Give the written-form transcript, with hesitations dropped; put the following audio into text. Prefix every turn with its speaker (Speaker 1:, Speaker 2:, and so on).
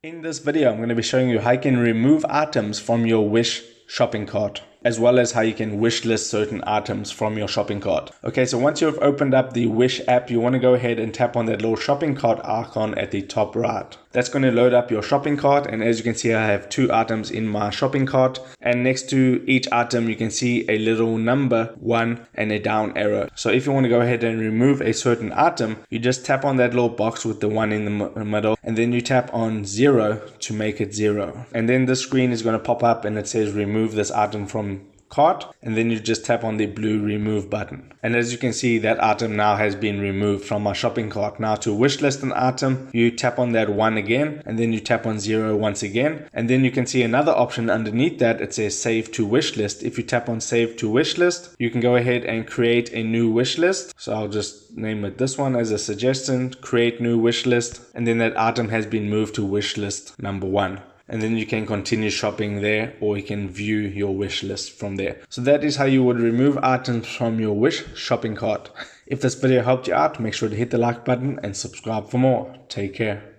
Speaker 1: In this video, I'm going to be showing you how you can remove items from your Wish shopping cart, as well as how you can wish list certain items from your shopping cart. Okay, so once you've opened up the Wish app, you want to go ahead and tap on that little shopping cart icon at the top right. That's going to load up your shopping cart, and as you can see, I have 2 items in my shopping cart, and next to each item you can see a little number 1 and a down arrow. So if you want to go ahead and remove a certain item, you just tap on that little box with the 1 in the middle, and then you tap on 0 to make it 0, and then the screen is going to pop up and it says remove this item from cart, and then you just tap on the blue remove button, and as you can see, that item now has been removed from my shopping cart. Now to wish list an item, you tap on that 1 again, and then you tap on 0 once again, and then you can see another option underneath that. It says save to wish list. If you tap on save to wish list, you can go ahead and create a new wish list. So I'll just name it this one as a suggestion, create new wish list, and then that item has been moved to wish list number 1. And then you can continue shopping there, or you can view your wish list from there. So that is how you would remove items from your Wish shopping cart. If this video helped you out, make sure to hit the like button and subscribe for more. Take care.